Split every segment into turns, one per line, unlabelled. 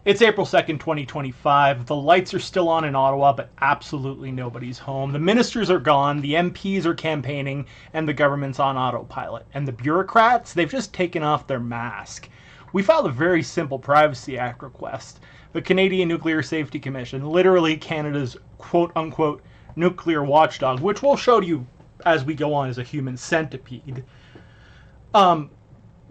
It's April 2nd, 2025. The lights are still on in Ottawa, but absolutely nobody's home. The ministers are gone, the MPs are campaigning, and the government's on autopilot. And the bureaucrats, they've just taken off their mask. We filed a very simple Privacy Act request. The Canadian Nuclear Safety Commission, literally Canada's quote-unquote nuclear watchdog, which we'll show you as we go on as a human centipede,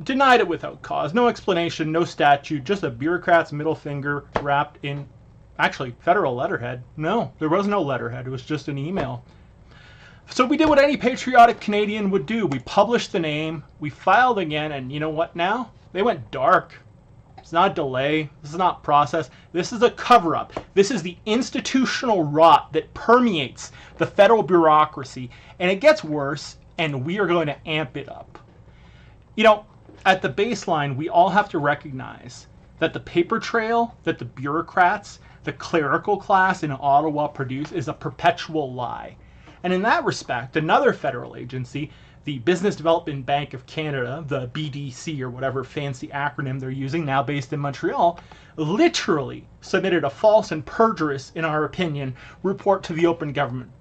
denied it without cause. No explanation, no statute, just a bureaucrat's middle finger wrapped in, actually, federal letterhead. No, there was no letterhead. It was just an email. So we did what any patriotic Canadian would do. We published the name, we filed again, and you know what now? They went dark. It's not a delay. This is not process. This is a cover-up. This is the institutional rot that permeates the federal bureaucracy. And it gets worse, and we are going to amp it up. You know, at the baseline, we all have to recognize that the paper trail that the bureaucrats, the clerical class in Ottawa produce is a perpetual lie. And in that respect, another federal agency, the Business Development Bank of Canada, the BDC or whatever fancy acronym they're using, now based in Montreal, literally submitted a false and perjurious, in our opinion, report to the Open Government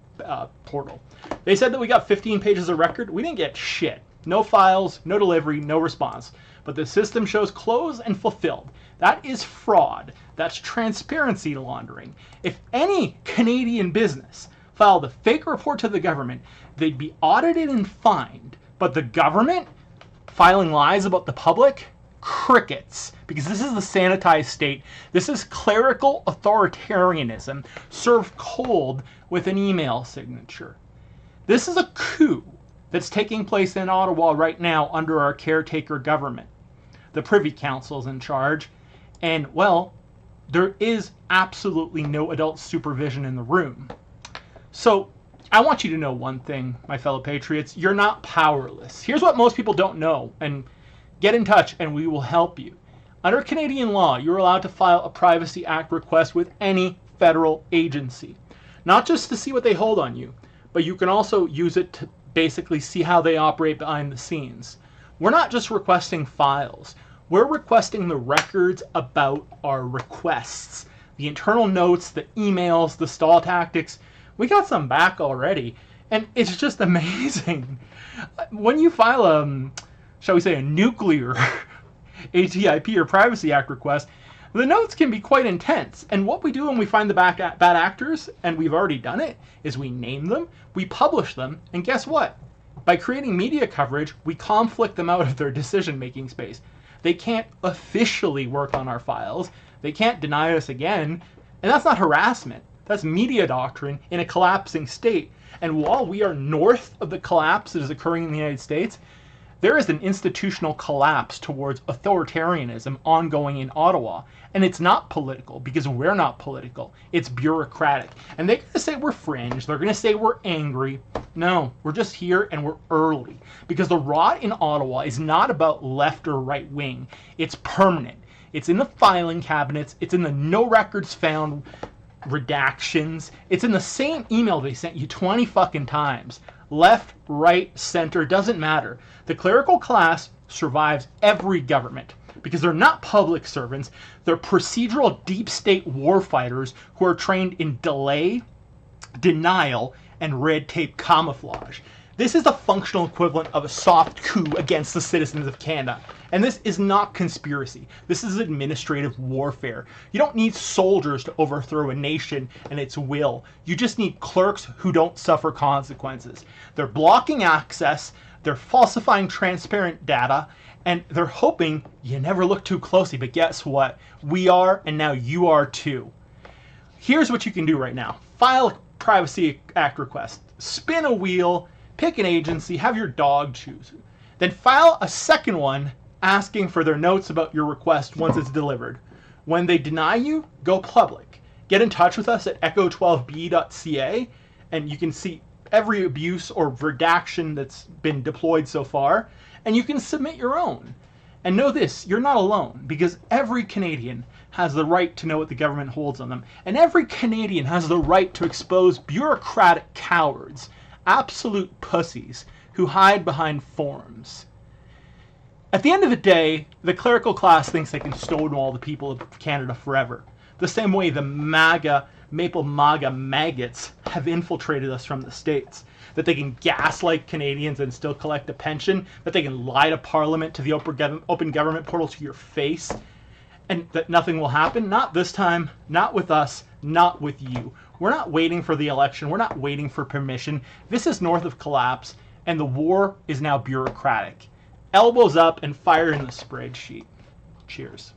portal. They said that we got 15 pages of record. We didn't get shit. No files, no delivery, no response. But the system shows closed and fulfilled. That is fraud. That's transparency laundering. If any Canadian business filed a fake report to the government, they'd be audited and fined. But the government filing lies about the public? Crickets. Because this is the sanitized state. This is clerical authoritarianism served cold with an email signature. This is a coup that's taking place in Ottawa right now under our caretaker government. The Privy Council's in charge, and, well, there is absolutely no adult supervision in the room. So, I want you to know one thing, my fellow patriots. You're not powerless. Here's what most people don't know, and get in touch and we will help you. Under Canadian law, you're allowed to file a Privacy Act request with any federal agency. Not just to see what they hold on you, but you can also use it to basically see how they operate behind the scenes. We're not just requesting files. We're requesting the records about our requests. The internal notes, the emails, the stall tactics. We got some back already. And it's just amazing. When you file shall we say, a nuclear ATIP or Privacy Act request, the notes can be quite intense. And what we do when we find the bad actors, and we've already done it, is we name them, we publish them, and guess what? By creating media coverage, we conflict them out of their decision-making space. They can't officially work on our files. They can't deny us again. And that's not harassment. That's media doctrine in a collapsing state. And while we are north of the collapse that is occurring in the United States, there is an institutional collapse towards authoritarianism ongoing in Ottawa. And it's not political, because we're not political. It's bureaucratic. And they're going to say we're fringe. They're going to say we're angry. No, we're just here and we're early. Because the rot in Ottawa is not about left or right wing. It's permanent. It's in the filing cabinets. It's in the no records found redactions. It's in the same email they sent you 20 fucking times. Left, right, center, doesn't matter. The clerical class survives every government because they're not public servants. They're procedural deep state warfighters who are trained in delay, denial, and red tape camouflage. This is the functional equivalent of a soft coup against the citizens of Canada. And this is not conspiracy. This is administrative warfare. You don't need soldiers to overthrow a nation and its will. You just need clerks who don't suffer consequences. They're blocking access, they're falsifying transparent data, and they're hoping you never look too closely. But guess what? We are, and now you are too. Here's what you can do right now. File a Privacy Act request. Spin a wheel. Pick an agency, have your dog choose. Then file a second one asking for their notes about your request once it's delivered. When they deny you, go public. Get in touch with us at echo12b.ca and you can see every abuse or redaction that's been deployed so far, and you can submit your own. And know this, you're not alone, because every Canadian has the right to know what the government holds on them. And every Canadian has the right to expose bureaucratic cowards, absolute pussies who hide behind forms. At the end of the day, the clerical class thinks they can stonewall the people of Canada forever. The same way the Maple MAGA maggots have infiltrated us from the States. That they can gaslight Canadians and still collect a pension. That they can lie to Parliament, to the open government portal, to your face. And that nothing will happen. Not this time. Not with us. Not with you. We're not waiting for the election. We're not waiting for permission. This is north of collapse. And the war is now bureaucratic. Elbows up and fire in the spreadsheet. Cheers.